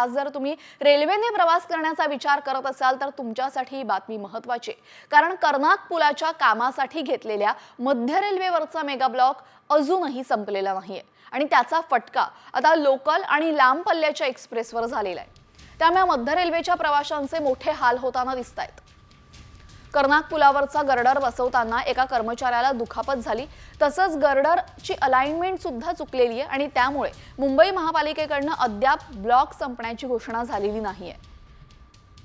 आज जर तुम्ही रेल्वेने प्रवास करण्याचा विचार करत असाल तर तुमच्यासाठी ही बातमी महत्त्वाची आहे, कारण कर्नाक पुलाच्या कामासाठी घेतलेल्या मध्य रेल्वेवरचा मेगा ब्लॉक अजूनही संपलेला नाहीये आणि त्याचा फटका आता लोकल आणि लांब पल्ल्याच्या एक्सप्रेसवर झालेला आहे। त्यामुळे मध्य रेल्वेच्या प्रवाशांचे मोठे हाल होताना दिसतायत। कर्नाक पुलावरचा गर्डर बसवताना एका कर्मचाऱ्याला दुखापत झाली, तसंच गर्डरची अलाइनमेंट सुद्धा चुकलेली आहे आणि त्यामुळे मुंबई महापालिकेकडून अद्याप ब्लॉक संपण्याची घोषणा झालेली नाहीये।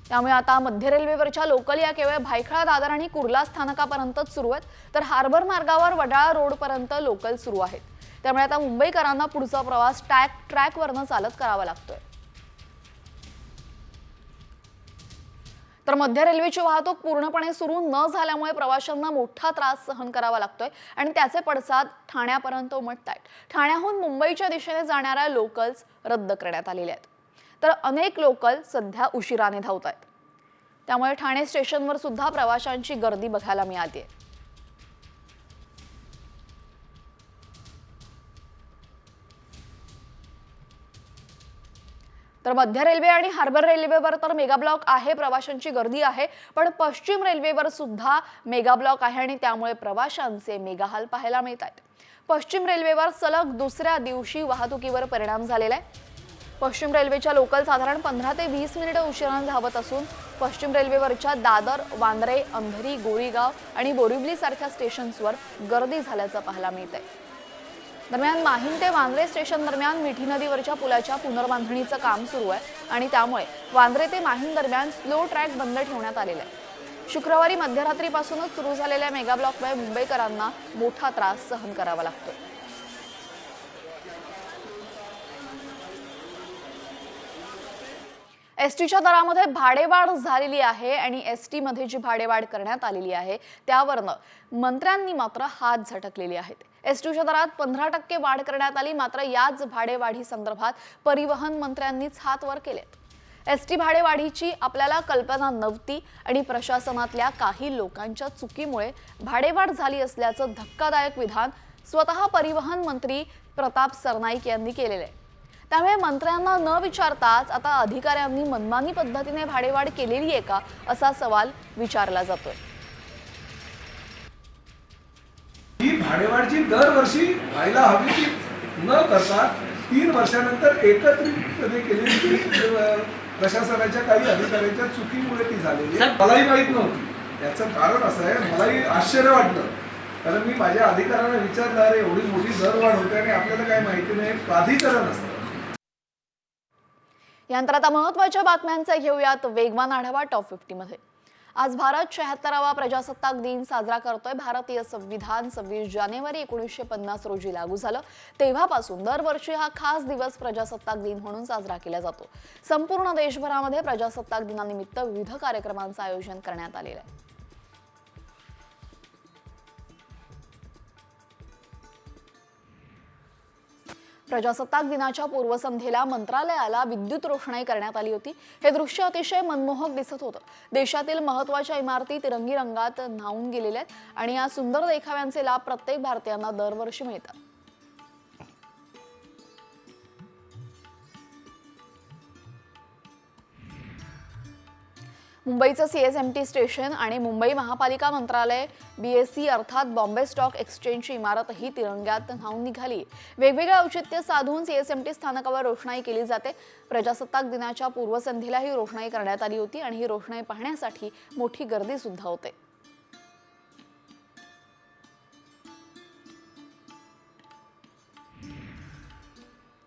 त्यामुळे आता मध्य रेल्वेवरच्या लोकल या केवळ भायखळा दादर आणि कुर्ला स्थानकापर्यंतच सुरू आहेत, तर हार्बर मार्गावर वडाळा रोडपर्यंत लोकल सुरू आहेत। त्यामुळे आता मुंबईकरांना पुढचा प्रवास ट्रॅकवरनं चालत करावा लागतोय। तर मध्य रेल्वेची वाहतूक पूर्णपणे सुरू न झाल्यामुळे प्रवाशांना मोठा त्रास सहन करावा लागतोय आणि त्याचे पडसाद ठाण्यापर्यंत उमटतायत। ठाण्याहून मुंबईच्या दिशेने जाणाऱ्या लोकल्स रद्द करण्यात आलेल्या आहेत, तर अनेक लोकल सध्या उशिराने धावत आहेत। त्यामुळे ठाणे स्टेशनवर सुद्धा प्रवाशांची गर्दी बघायला मिळालीये। तर मध्य रेल्वे आणि हार्बर रेल्वेवर तर मेगा ब्लॉक आहे, प्रवाशांची गर्दी आहे, पण पश्चिम रेल्वेवर सुद्धा मेगा ब्लॉक आहे आणि त्यामुळे प्रवाशांचे मेगा हाल पाहायला मिळतात। पश्चिम रेल्वेवर सलग दुसऱ्या दिवशी वाहतुकीवर परिणाम झालेला आहे। पश्चिम रेल्वेच्या लोकल साधारण 15 ते 20 मिनिटं उशिराने धावत असून पश्चिम रेल्वेवरच्या दादर, वांद्रे, अंधेरी, गोरेगाव आणि बोरिवली सारख्या स्टेशन्सवर गर्दी झाल्याचं पाहायला मिळतंय। दरम्यान माहीम ते वांद्रे स्टेशन दरम्यान मिठी नदीवरच्या पुलाच्या पुनर्बांधणीचं काम सुरू आहे आणि त्यामुळे वांद्रे ते माहीम दरम्यान स्लो ट्रॅक बंद ठेवण्यात आलेला आहे। शुक्रवारी मध्यरात्रीपासूनच सुरू झालेल्या मेगा ब्लॉकमुळे मुंबईकरांना मोठा त्रास सहन करावा लागतो। एसटीच्या दरामध्ये भाडेवाढ झालेली आहे आणि एसटी मध्ये जी भाडेवाढ करण्यात आलेली आहे त्यावरनं मंत्र्यांनी मात्र हात झटकलेले आहेत। एसटीच्या दरात 15% वाढ करण्यात आली, मात्र याच भाडेवाढी संदर्भात परिवहन मंत्र्यांनीच हात वर केलेत। एसटी भाडेवाढीची आपल्याला कल्पना नव्हती आणि प्रशासनातल्या काही लोकांच्या चुकीमुळे भाडेवाढ झाली असल्याचं धक्कादायक विधान स्वतः परिवहन मंत्री प्रताप सरनाईक यांनी केलेलं आहे। त्यामुळे मंत्र्यांना न विचारताच आता अधिकाऱ्यांनी मनमानी पद्धतीने भाडेवाढ केलेली आहे का असा सवाल विचारला जातोय। ही भाडेवाढ जी दरवर्षी व्हायला हवी ती न करता 3 वर्षानंतर एकत्रितपणे केलेली प्रशासनाच्या काही अधिकाऱ्यांच्या चुकीमुळे ती झालेली आहे। मलाही माहित नव्हती। याचं कारण असं आहे, मलाही आश्चर्य वाटलं, कारण मी माझ्या अधिकाऱ्यांना विचारलं, अरे एवढी मोठी दरवाढ होते आणि आपल्याला काय माहिती नाही, प्राधिकरण असतं। यानंतर आता महत्त्वाच्या बातम्यांचा घेऊयात वेगवान आढावा टॉप 50 मध्ये। आज भारत 76वा प्रजासत्ताक दिन साजरा करतोय। भारतीय संविधान 26 जानेवारी 1950 रोजी लागू झालं, तेव्हापासून दरवर्षी हा खास दिवस प्रजासत्ताक दिन म्हणून साजरा केला जातो। संपूर्ण देशभरामध्ये प्रजासत्ताक दिनानिमित्त विविध कार्यक्रमांचं आयोजन करण्यात आलेलं आहे। प्रजासत्ताक दिनाच्या पूर्वसंध्येला मंत्रालयाला विद्युत रोषणाई करण्यात आली होती। हे दृश्य अतिशय मनमोहक दिसत होतं। देशातील महत्त्वाच्या इमारती तिरंगी रंगात न्हाऊन गेलेल्या आहेत आणि या सुंदर देखाव्यांचे लाभ प्रत्येक भारतीयांना दरवर्षी मिळतात। मुंबईचं सीएसएमटी स्टेशन आणि मुंबई महापालिका मंत्रालय बीएससी अर्थात बॉम्बे स्टॉक एक्सचेंजची इमारतही तिरंग्यात न्हाऊन निघाली। वेगवेगळे औचित्य साधून सीएसएमटी स्थानकावर रोषणाई केली जाते। प्रजासत्ताक दिनाच्या पूर्वसंध्येला ही रोषणाई करण्यात आली होती आणि ही रोषणाई पाहण्यासाठी मोठी गर्दी सुद्धा होते।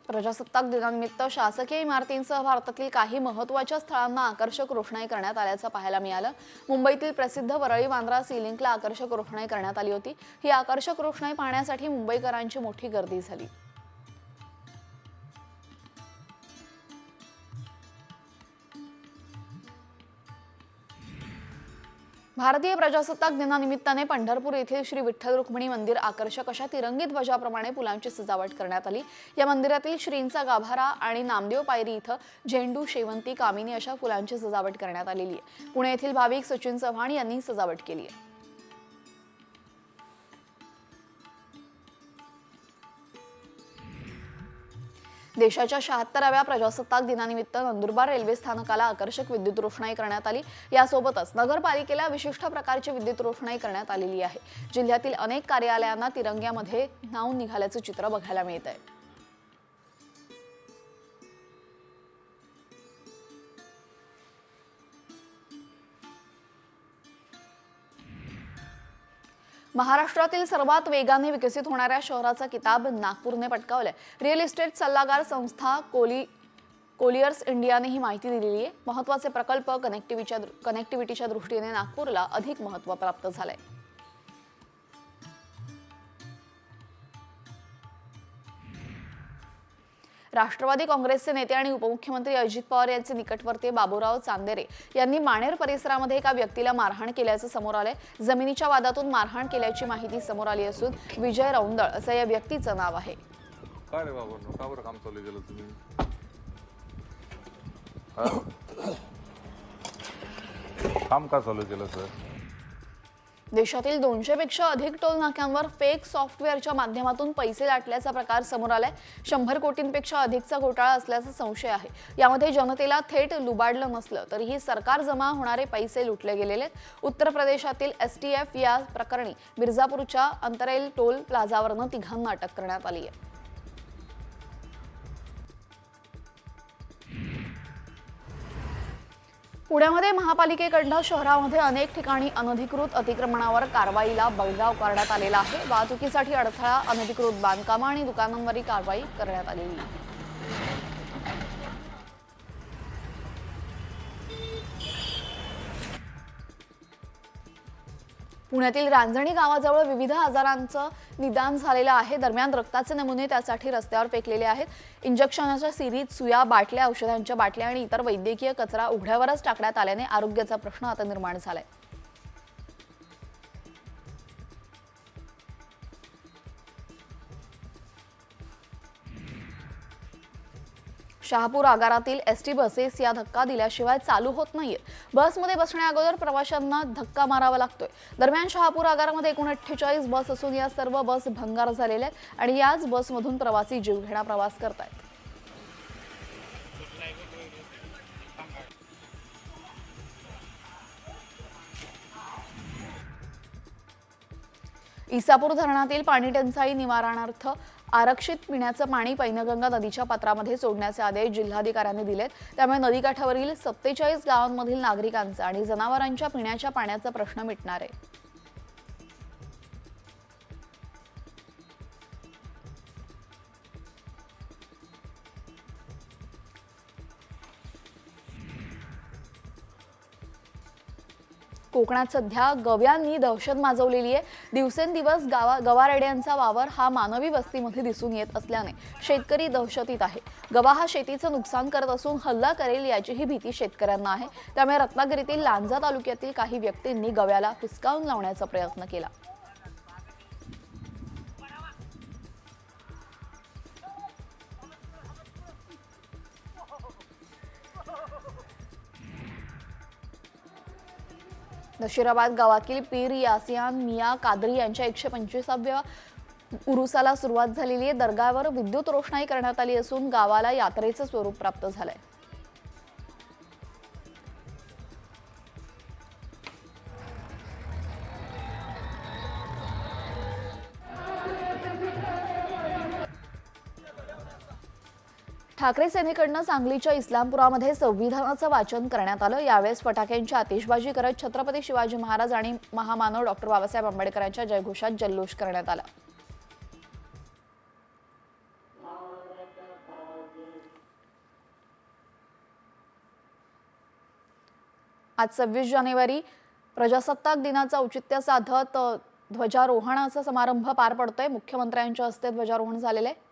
प्रजासत्ताक दिनानिमित्त शासकीय इमारतींसह भारतातील काही महत्त्वाच्या स्थळांना आकर्षक रोषणाई करण्यात आल्याचं पाहायला मिळालं। मुंबईतील प्रसिद्ध वरळी बांद्रा सी लिंकला आकर्षक रोषणाई करण्यात आली होती। ही आकर्षक रोषणाई पाहण्यासाठी मुंबईकरांची मोठी गर्दी झाली। भारतीय प्रजासत्ताक दिनानिमित्ताने पंढरपूर येथील श्री विठ्ठल रुक्मिणी मंदिर आकर्षक अशा तिरंगी ध्वजाप्रमाणे फुलांची सजावट करण्यात आली। या मंदिरातील श्रींचा गाभारा आणि नामदेव पायरी इथं झेंडू, शेवंती, कामिनी अशा फुलांची सजावट करण्यात आलेली आहे। पुणे येथील भाविक सचिन चव्हाण यांनी सजावट केली आहे। देशाच्या 76व्या प्रजासत्ताक दिनानिमित्त नंदुरबार रेल्वे स्थानकाला आकर्षक विद्युत रोषणाई करण्यात आली। यासोबतच नगरपालिकेला विशिष्ट प्रकारची विद्युत रोषणाई करण्यात आलेली आहे। जिल्ह्यातील अनेक कार्यालयांना तिरंग्यामध्ये न्हाऊन निघाल्याचं चित्र बघायला मिळत आहे। महाराष्ट्रातील सर्वात वेगाने विकसित होणाऱ्या शहराचा किताब नागपूरने पटकावलाय। रिअल इस्टेट सल्लागार संस्था कोलियर्स इंडियाने ही माहिती दिलेली आहे। महत्त्वाचे प्रकल्प कनेक्टिव्हिटीच्या दृष्टीने नागपूरला अधिक महत्त्व प्राप्त झालंय। राष्ट्रवादी काँग्रेसचे नेते आणि उपमुख्यमंत्री अजित पवार यांचे निकटवर्तीय बाबूराव चांदेरे यांनी माणेर परिसरामध्ये एका व्यक्तीला मारहाण केल्याचं समोर आलंय। जमिनीच्या वादातून मारहाण केल्याची माहिती समोर आली असून विजय रौंदळ असं या व्यक्तीचं नाव आहे। काय रे बाबा, का बरं काम चालू केलं तुम्ही? काम का चालू केलं सर? देशातील 200 पेक्षा अधिक टोल नाक्यांवर फेक सॉफ्टवेअरच्या माध्यमातून पैसे लाटल्याचा प्रकार समोर आलाय। 100 कोटींपेक्षा अधिकचा घोटाळा असल्याचा संशय आहे। यामध्ये जनतेला थेट लुबाडलं नसलं तरीही सरकार जमा होणारे पैसे लुटले गेलेले आहेत। उत्तर प्रदेशातील STF या प्रकरणी मिर्झापूरच्या अंतरेल टोल प्लाझावरनं तिघांना अटक करण्यात आली आहे। पुण्यामध्ये महापालिकेकडून शहरामध्ये अनेक ठिकाणी अनधिकृत अतिक्रमणावर कारवाईला बळगाव करण्यात आलेला आहे। वाहतुकीसाठी अडथळा, अनधिकृत बांधकामं आणि दुकानांवरही कारवाई करण्यात आलेली आहे। पुण्यातील रांजणी गावाजवळ विविध आजारांचं निदान झालेलं आहे। दरम्यान रक्ताचे नमुने त्यासाठी रस्त्यावर फेकलेले आहेत। इंजेक्शनाच्या सिरीज, सुया, बाटल्या, औषधांच्या बाटल्या आणि इतर वैद्यकीय कचरा उघड्यावरच टाकण्यात आल्याने आरोग्याचा प्रश्न आता निर्माण झालाय। शहापूर आगारातील ST बसेस या धक्का दिल्याशिवाय चालू होत नाहीयेत। बसमध्ये बसण्या अगोदर प्रवाशांना धक्का मारावा लागतोय। दरम्यान शहापूर आगारामध्ये एकूण 48 बस असून या सर्व बस भंगार झालेल्या आहेत आणि याच बसमधून प्रवासी जीवघेणा प्रवास करतायत। इसापूर धरणातील पाणी टंचाई निवारणार्थ आरक्षित पिण्याचं पाणी पैनगंगा नदीच्या पात्रामध्ये सोडण्याचे आदेश जिल्हाधिकाऱ्यांनी दिलेत। त्यामुळे नदीकाठावरील 47 गावांमधील नागरिकांचा आणि जनावरांच्या पिण्याच्या पाण्याचा प्रश्न मिटणार आहे। कोकणात सध्या गव्यांनी दहशत माजवलेली आहे। दिवसेंदिवस गवारेड्यांचा वावर हा मानवी वस्तीमध्ये दिसून येत असल्याने शेतकरी दहशतीत आहे। गवा हा शेतीचं नुकसान करत असून हल्ला करेल याचीही भीती शेतकऱ्यांना आहे। त्यामुळे रत्नागिरीतील लांजा तालुक्यातील काही व्यक्तींनी गव्याला हुसकावून लावण्याचा प्रयत्न केला। नशिराबाद गावातील पीर यासियान मिया कादरी यांच्या 125व्या उरुसाला सुरुवात झालेली आहे। दर्गावर विद्युत रोषणाई करण्यात आली असून गावाला यात्रेचं स्वरूप प्राप्त झालंय। ठाकरे सेनेकडून सांगलीच्या इस्लामपुरामध्ये संविधानाचं वाचन करण्यात आलं। यावेळेस फटाक्यांची आतिषबाजी करत छत्रपती शिवाजी महाराज आणि महामानव डॉक्टर बाबासाहेब आंबेडकरांच्या जयघोषात जल्लोष करण्यात आला। आज 26 जानेवारी प्रजासत्ताक दिनाचं औचित्य साधत ध्वजारोहणाचा समारंभ पार पडतोय। मुख्यमंत्र्यांच्या हस्ते ध्वजारोहण झालेलं आहे।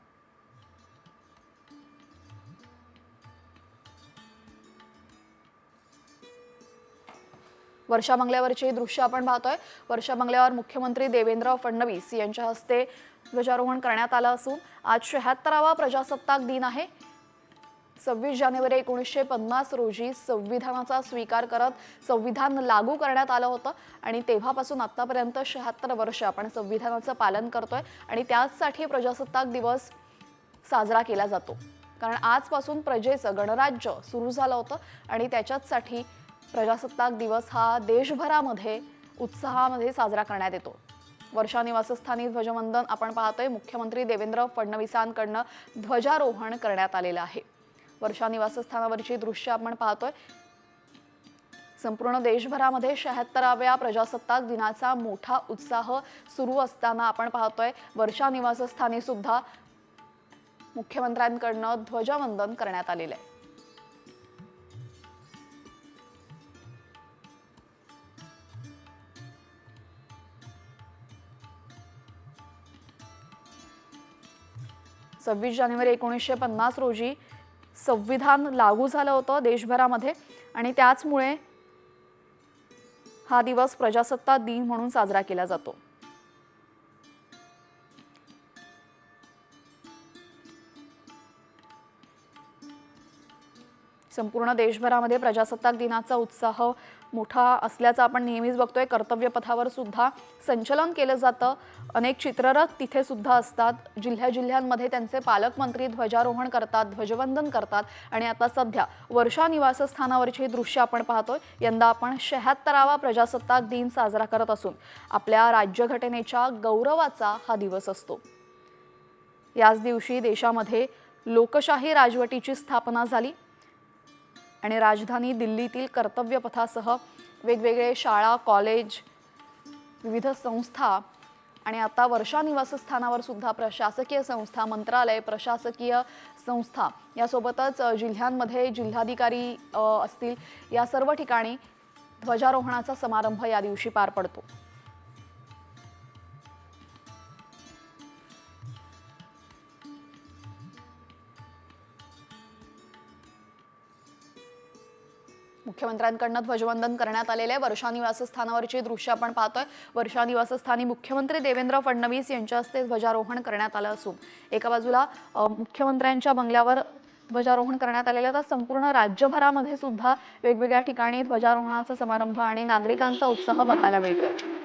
वर्षा बंगल्यावरचे दृश्य आपण पाहतोय। वर्षा बंगल्यावर मुख्यमंत्री देवेंद्र फडणवीस यांच्या हस्ते ध्वजारोहण करण्यात आलं असून आज 76वा प्रजासत्ताक दिन आहे। 26 जानेवारी 1950 रोजी संविधानाचा स्वीकार करत संविधान लागू करण्यात आलं होतं आणि तेव्हापासून आतापर्यंत 76 वर्ष आपण संविधानाचं पालन करतोय आणि त्यासाठी प्रजासत्ताक दिवस साजरा केला जातो। कारण आजपासून प्रजेचं गणराज्य सुरू झालं होतं आणि त्याच्याचसाठी प्रजासत्ताक दिवस हा देशभरामध्ये उत्साहामध्ये साजरा करण्यात येतो. वर्षा निवासस्थानी ध्वजवंदन आपण पाहतोय. मुख्यमंत्री देवेंद्र फडणवीसांकडनं ध्वजारोहण करण्यात आलेलं आहे. वर्षा निवासस्थानावरची दृश्य आपण पाहतोय. संपूर्ण देशभरामध्ये 76व्या प्रजासत्ताक दिनाचा मोठा उत्साह सुरू असताना आपण पाहतोय वर्षा निवासस्थानी सुद्धा मुख्यमंत्र्यांकडनं ध्वजवंदन करण्यात आलेलं आहे. सव्वीस जानेवारी 1950 रोजी संविधान लागू झालं होतं देशभरामध्ये आणि त्याचमुळे हा दिवस प्रजासत्ताक दिन म्हणून साजरा केला जातो. संपूर्ण देशभरामध्ये प्रजासत्ताक दिनाचा उत्साह मोठा असल्याचं आपण नेहमीच बघतोय. कर्तव्य पथावर सुद्धा संचलन केलं जातं. अनेक चित्ररथ तिथे सुद्धा असतात. जिल्ह्यामध्ये त्यांचे पालकमंत्री ध्वजारोहण करतात, ध्वजवंदन करतात आणि आता सध्या वर्षा निवासस्थानावरची दृश्य आपण पाहतोय. यंदा आपण 76वा प्रजासत्ताक दिन साजरा करत असून आपल्या राज्यघटनेच्या गौरवाचा हा दिवस असतो. याच दिवशी देशामध्ये लोकशाही राजवटीची स्थापना झाली आणि राजधानी दिल्लीतील कर्तव्य पथासह वेगवेगळे शाळा, कॉलेज, विविध संस्था आणि आता वर्षा निवासस्थानावर सुद्धा प्रशासकीय संस्था, मंत्रालय, प्रशासकीय संस्था यासोबतच जिल्ह्यांमध्ये जिल्हाधिकारी असतील या सर्व ठिकाणी ध्वजारोहणाचा समारंभ या दिवशी पार पडतो. मुख्यमंत्र्यांकडनं ध्वजवंदन करण्यात आलेले वर्षा निवासस्थानावरची दृश्य आपण पाहतोय. वर्षा निवासस्थानी मुख्यमंत्री देवेंद्र फडणवीस यांच्या हस्ते ध्वजारोहण करण्यात आलं असून एका बाजूला मुख्यमंत्र्यांच्या बंगल्यावर ध्वजारोहण करण्यात आलेलं तर संपूर्ण राज्यभरामध्ये सुद्धा वेगवेगळ्या ठिकाणी ध्वजारोहणाचा समारंभ आणि नागरिकांचा उत्साह बघायला मिळतो.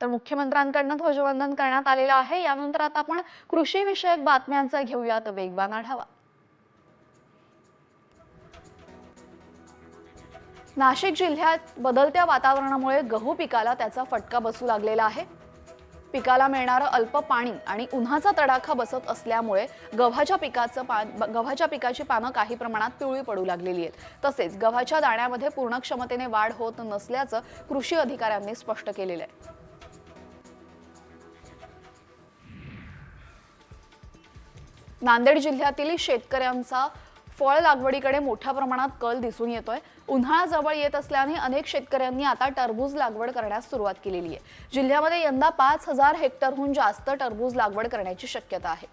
तर मुख्यमंत्र्यांकडनं ध्वजवंदन करण्यात आलेलं आहे. यानंतर आता आपण कृषी विषयक बातम्यांचा घेऊयात वेगवान आढावा. नाशिक जिल्ह्यात बदलत्या वातावरणामुळे गहू पिकाला त्याचा फटका बसू लागलेला आहे. पिकाला मिळणारं अल्प पाणी आणि उन्हाचा तडाखा बसत असल्यामुळे गव्हाच्या पिकाची पानं काही प्रमाणात पिवळी पडू लागलेली आहेत. तसेच गव्हाच्या दाण्यामध्ये पूर्ण क्षमतेने वाढ होत नसल्याचं कृषी अधिकाऱ्यांनी स्पष्ट केलेलं आहे. नांदेड जिल्ह्यातील शेतकऱ्यांचा फळ लागवडीकडे मोठ्या प्रमाणात कल दिसून येतोय. उन्हाळा जवळ येत असल्याने अनेक शेतकऱ्यांनी आता टरबूज लागवड करण्यास सुरुवात केलेली आहे. जिल्ह्यामध्ये यंदा 5000 हेक्टरहून जास्त टरबूज लागवड करण्याची शक्यता आहे.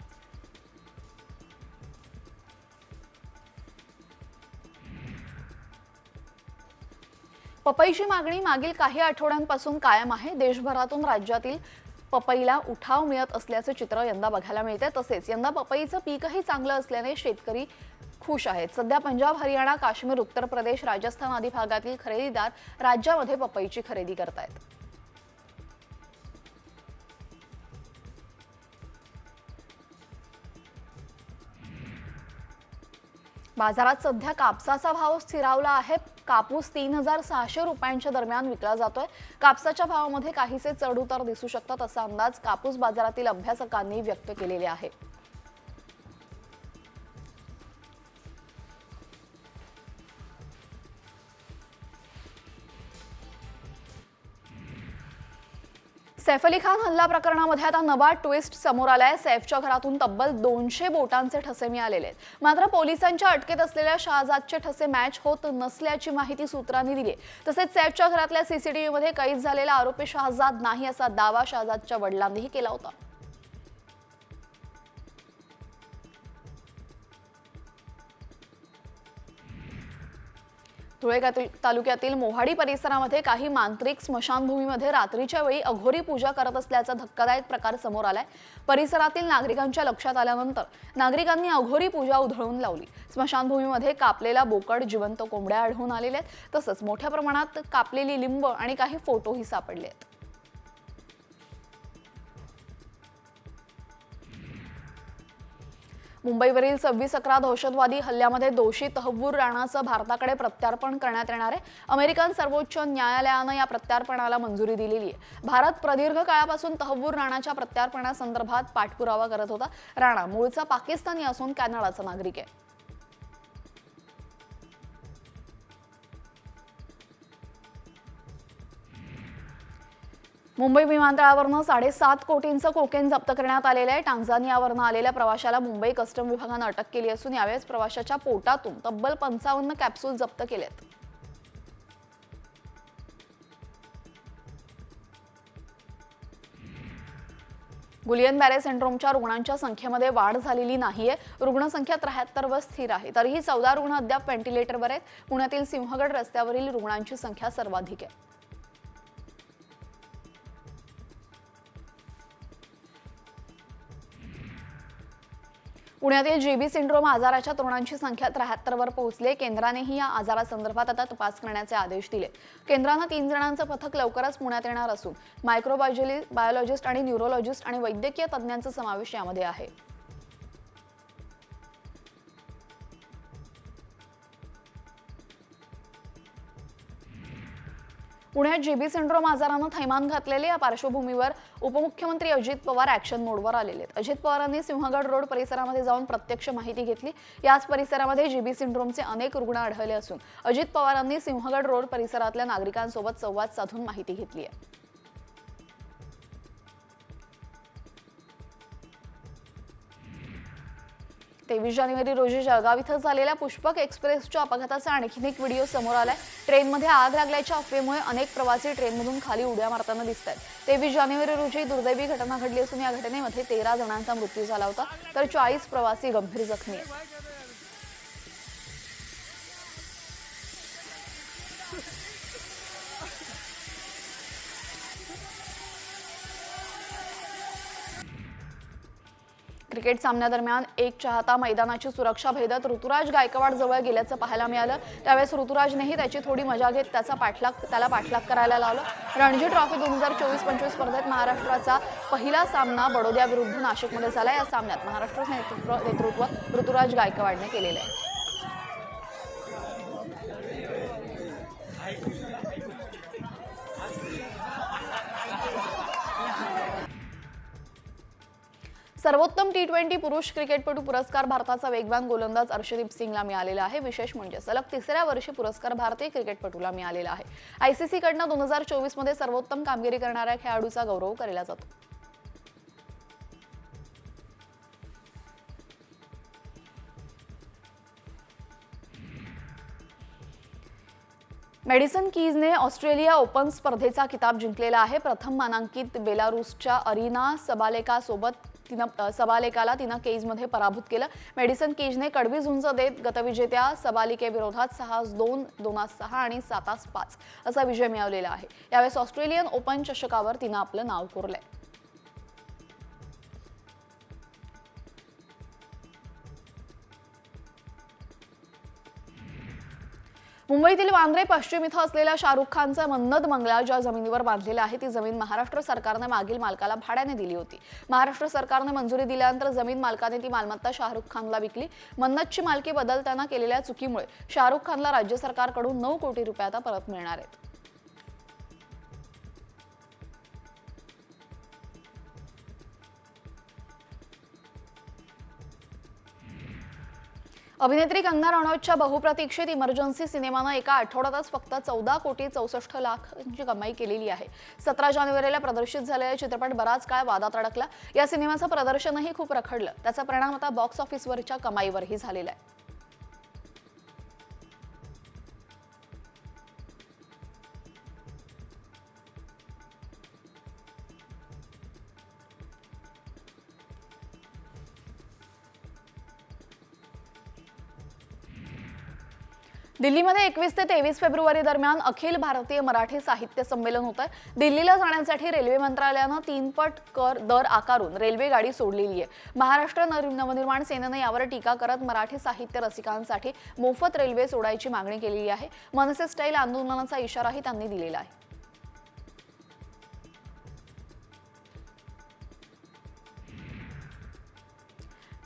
पपईची मागणी मागील काही आठवड्यांपासून कायम आहे. देशभरातून राज्यातील पपईला उठाव मिळत असल्याचे चित्र यंदा बघायला मिळते. तसेच यंदा पपईचं पीकही चांगलं असल्याने शेतकरी खुश आहेत. सध्या पंजाब, हरियाणा, काश्मीर, उत्तर प्रदेश, राजस्थान आदी भागातील खरेदीदार राज्यामध्ये पपईची खरेदी करतायत. बाजारात सध्या कापसाचा भाव स्थिरावला आहे. कापूस 3600 रुपयांच्या दरम्यान विकला जातोय. कापसाच्या भावामध्ये काहीसे चढ-उतार दिसू शकतात असा अंदाज कापूस बाजारातील अभ्यासकांनी व्यक्त केलेले आहे. सैफ अली खान हल्ला प्रकरणामध्ये आता नवा ट्विस्ट समोर आलाय। सैफच्या घरातून तब्बल 200 बोटांचे ठसे मिळालेले आहेत। मात्र पोलिसांच्या अटकेत असलेल्या शहाजादचे ठसे मॅच होत नसल्याची माहिती सूत्रांनी दिली आहे। तसेच सैफच्या घरातल्या सीसीटीव्ही मध्ये कैद झालेला आरोपी शहाजाद नाही असा दावा शहाजादच्या वडिलांनीही केला होता। धुळे तालुक्यातील मोहाडी परिसरामध्ये काही मांत्रिक स्मशानभूमीमध्ये रात्रीच्या वेळी अघोरी पूजा करत असल्याचा धक्कादायक प्रकार समोर आलाय। परिसरातील नागरिकांच्या लक्षात आल्यानंतर नागरिकांनी अघोरी पूजा उधळून लावली। स्मशानभूमीमध्ये कापलेला बोकड, जिवंत कोंबड्या आढळून आलेल्या आहेत। तसंच मोठ्या प्रमाणात कापलेली लिंब आणि काही फोटोही सापडले आहेत। मुंबईवरील 26/11 दहशतवादी हल्ल्यामध्ये दोषी तहव्वूर राणाचं भारताकडे प्रत्यार्पण करण्यात येणार आहे। अमेरिकन सर्वोच्च न्यायालयानं या प्रत्यार्पणाला मंजुरी दिलेली आहे। भारत प्रदीर्घ काळापासून तहव्वूर राणाच्या प्रत्यार्पणासंदर्भात पाठपुरावा करत होता। राणा मूळचा पाकिस्तानी असून कॅनडाचा नागरिक आहे। मुंबई विमानतळावरनं 7.5 कोटींचं कोकेन जप्त करण्यात आलेलं आहे। टांझानियावरनं आलेल्या प्रवाशाला मुंबई कस्टम विभागानं अटक केली असून यावेळेस प्रवाशाच्या पोटातून तब्बल 55 कॅप्सूल जप्त केलेत। गुलियन बॅरे सिंड्रोमच्या रुग्णांच्या संख्येमध्ये वाढ झालेली नाहीये। रुग्णसंख्या 73 वर स्थिर आहे। तरीही 14 रुग्ण अद्याप व्हेंटिलेटरवर आहेत। पुण्यातील सिंहगड रस्त्यावरील रुग्णांची संख्या सर्वाधिक आहे। पुण्यातील जीबी सिंड्रोम आजाराच्या तरुणांची संख्या 73 वर पोहोचली। केंद्रानेही या आजारासंदर्भात आता तपास करण्याचे आदेश दिले। केंद्रानं 3 जणांचं पथक लवकरच पुण्यात येणार असून मायक्रोबायोलॉजिस्ट आणि न्यूरोलॉजिस्ट आणि वैद्यकीय तज्ज्ञांचा समावेश यामध्ये आहे। पुण्यात जीबी सिंड्रोम आजारानं थैमान घातलेले या पार्श्वभूमीवर उपमुख्यमंत्री अजित पवार ॲक्शन मोडवर आलेले आहेत। अजित पवारांनी सिंहगड रोड परिसरामध्ये जाऊन प्रत्यक्ष माहिती घेतली। याच परिसरामध्ये जीबी सिंड्रोमचे अनेक रुग्ण आढळले असून अजित पवारांनी सिंहगड रोड परिसरातल्या नागरिकांसोबत संवाद साधून माहिती घेतली आहे। 23 जानेवारी रोजी जळगाव इथं झालेल्या पुष्पक एक्सप्रेसच्या अपघाताचा आणखी एक व्हिडिओ समोर आलाय। ट्रेनमध्ये आग लागल्याच्या अफवेमुळे अनेक प्रवासी ट्रेनमधून खाली उड्या मारताना दिसतात। 23 जानेवारी रोजी दुर्दैवी घटना घडली असून या घटनेमध्ये 13 जणांचा मृत्यू झाला होता तर 40 प्रवासी गंभीर जखमी आहेत। क्रिकेट सामन्यादरम्यान एक चाहता मैदानाची सुरक्षा भेदत ऋतुराज गायकवाड जवळ गेल्याचं पाहायला मिळालं। त्यावेळेस ऋतुराजनेही त्याची थोडी मजा घेत त्याला पाठलाग करायला लावलं। रणजी ट्रॉफी 2024-25 स्पर्धेत महाराष्ट्राचा पहिला सामना बडोद्या विरुद्ध नाशिकमध्ये झाला। या सामन्यात महाराष्ट्र नेतृत्व ऋतुराज गायकवाडने केलेलं आहे। सर्वोत्तम टी20 पुरुष क्रिकेटपटू पुरस्कार भारताचा वेगवान गोलंदाज अर्शदीप सिंगला मिळालेला आहे। विशेष म्हणजे सलग 3ऱ्या वर्षी पुरस्कार भारतीय क्रिकेटपटूला मिळालेला आहे। आयसीसी कडनं 2024 मध्ये सर्वोत्तम कामगिरी करणाऱ्या खेळाडूचा गौरव केला जातो। मेडिसन कीजने ऑस्ट्रेलिया ओपन स्पर्धेचा किताब जिंकलेला आहे। प्रथम मानांकित बेलारूसच्या अरीना सबालेकाला तिनं केजमध्ये पराभूत केलं। मेडिसन कीजने कडवी झुंज देत गतविजेत्या सबालिकेविरोधात 6-2, 2-6 आणि 7-5 असा विजय मिळवलेला आहे। यावेळेस ऑस्ट्रेलियन ओपन चषकावर तिनं आपलं नाव कोरलंय। मुंबईतील वांद्रे पश्चिम इथं असलेल्या शाहरुख खानचा मन्नत बंगला ज्या जमिनीवर बांधलेला आहे ती जमीन महाराष्ट्र सरकारने मागील मालकाला भाड्याने दिली होती। महाराष्ट्र सरकारने मंजुरी दिल्यानंतर जमीन मालकाने ती मालमत्ता शाहरुख खानला विकली। मन्नतची मालकी बदलताना केलेल्या चुकीमुळे शाहरुख खानला राज्य सरकारकडून 9 कोटी रुपये आता परत मिळणार आहेत। अभिनेत्री कंगना रनौतच्या बहुप्रतीक्षित इमर्जन्सी सिनेमानं एका आठवड्यातच फक्त 14,64,00,000ची कमाई केलेली आहे. 17 जानेवारीला प्रदर्शित झालेला चित्रपट बराच काळ वादात अडकला. या सिनेमाचं प्रदर्शनही खूप रखडलं. त्याचा परिणाम आता बॉक्स ऑफिसवरच्या कमाईवरही झालेला आहे. दिल्लीमध्ये 21 ते 23 फेब्रुवारी दरम्यान अखिल भारतीय मराठी साहित्य संमेलन होत आहे. दिल्लीला जाण्यासाठी रेल्वे मंत्रालयानं 3 पट कर दर आकारून रेल्वे गाडी सोडलेली आहे. महाराष्ट्र नवनिर्माण सेनेनं यावर टीका करत मराठी साहित्य रसिकांसाठी मोफत रेल्वे सोडायची मागणी केलेली आहे. मनसे स्टाईल आंदोलनाचा इशाराही त्यांनी दिलेला आहे.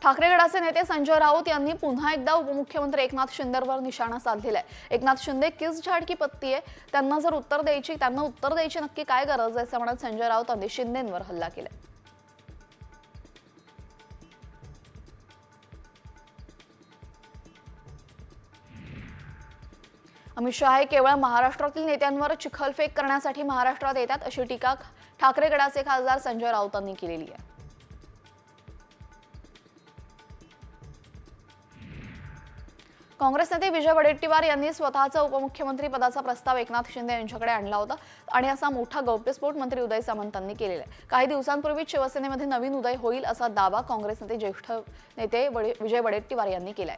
ठाकरे गटाचे नेते संजय राऊत यांनी पुन्हा एकदा उपमुख्यमंत्री एकनाथ शिंदेवर निशाणा साधलेला आहे. एकनाथ शिंदे किस झाड की पत्ती आहे, त्यांना उत्तर द्यायची नक्की काय गरज आहे असं म्हणत संजय राऊतांनी शिंदेंवर हल्ला केलाय. अमित शहा हे केवळ महाराष्ट्रातील नेत्यांवर चिखलफेक करण्यासाठी महाराष्ट्रात येतात अशी टीका ठाकरे गटाचे खासदार संजय राऊतांनी केलेली आहे. काँग्रेस नेते विजय वडेट्टीवार यांनी स्वतःचा उपमुख्यमंत्री पदाचा प्रस्ताव एकनाथ शिंदे यांच्याकडे आणला होता आणि असा मोठा गौप्यस्फोट मंत्री उदय सामंतांनी केलेला आहे. काही दिवसांपूर्वीच शिवसेनेमध्ये नवीन उदय होईल असा दावा काँग्रेस नेते ज्येष्ठ नेते विजय वडेट्टीवार यांनी केलाय.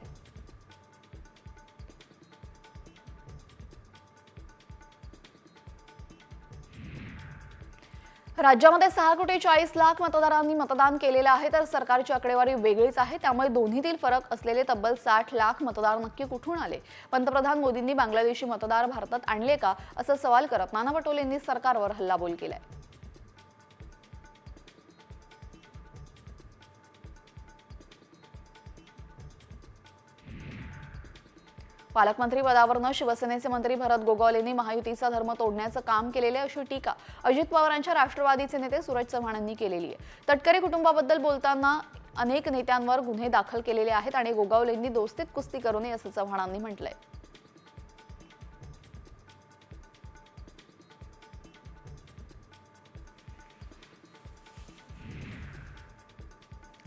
राज्यामध्ये 6,40,00,000 मतदारांनी मतदान केलेलं आहे, तर सरकारची आकडेवारी वेगळीच आहे. त्यामुळे दोन्हीतील फरक असलेले तब्बल 60,00,000 मतदार नक्की कुठून आले? पंतप्रधान मोदींनी बांगलादेशी मतदार भारतात आणले का, असा सवाल करत नाना पटोलेंनी सरकारवर हल्लाबोल केलाय. पालकमंत्री पदावरनं शिवसेनेचे मंत्री भरत गोगावले यांनी महायुतीचा धर्म तोडण्याचं काम केलेले अशी टीका अजित पवारांच्या राष्ट्रवादीचे नेते सूरज चव्हाण यांनी केलेली आहे. तटकरे कुटुंबाबद्दल बोलताना अनेक नेत्यांवर गुन्हे दाखल केलेले आहेत आणि गोगावलेंनी दोस्तीत कुस्ती करू नये असं चव्हाणांनी म्हटलंय.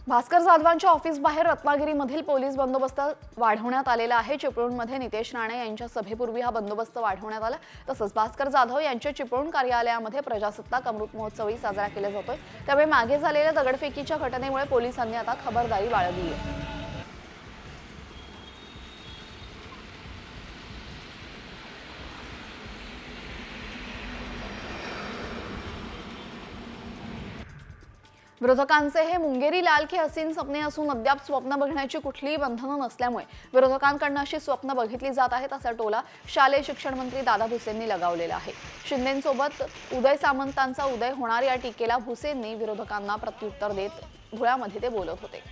भास्कर जाधवांच्या ऑफिस बाहेर रत्नागिरीमधील पोलीस बंदोबस्त वाढवण्यात आलेला आहे. चिपळूणमध्ये नितेश राणे यांच्या सभेपूर्वी हा बंदोबस्त वाढवण्यात आला. तसंच भास्कर जाधव यांच्या चिपळूण कार्यालयामध्ये प्रजासत्ताक अमृत महोत्सवही साजरा केला जातोय. त्यामुळे मागे झालेल्या दगडफेकीच्या घटनेमुळे पोलिसांनी आता खबरदारी बाळगली आहे. विरोधकांचे हे मुंगेरी लाल की हसीन स्वप्ने असून अद्याप स्वप्न बघण्याची कुठलीही बंधनं नसल्यामुळे विरोधकांकडून अशी स्वप्न बघितली जात आहेत असा टोला शालेय शिक्षण मंत्री दादा भुसेंनी लगावलेला आहे. शिंदेंसोबत उदय सामंतांचा उदय होणार या टीकेला भुसेंनी विरोधकांना प्रत्युत्तर देत धुळ्यामध्ये ते बोलत होते.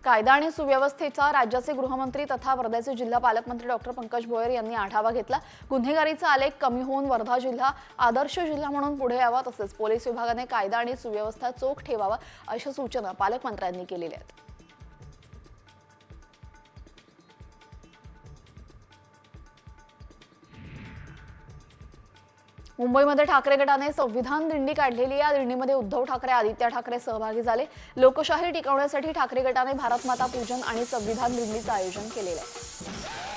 कायदा आणि सुव्यवस्थेचा राज्याचे गृहमंत्री तथा वर्ध्याचे जिल्हा पालकमंत्री डॉक्टर पंकज भोयर यांनी आढावा घेतला. गुन्हेगारीचा आलेख कमी होऊन वर्धा जिल्हा आदर्श जिल्हा म्हणून पुढे यावा, तसेच पोलीस विभागाने कायदा आणि सुव्यवस्था चोख ठेवावा अशा सूचना पालकमंत्र्यांनी केलेल्या आहेत. मुंबईमध्ये ठाकरे गटाने संविधान दिंडी काढलेली. या दिंडीमध्ये उद्धव ठाकरे, आदित्य ठाकरे सहभागी झाले. लोकशाही टिकवण्यासाठी ठाकरे गटाने भारत माता पूजन आणि संविधान दिंडीचं आयोजन केलेलं आहे.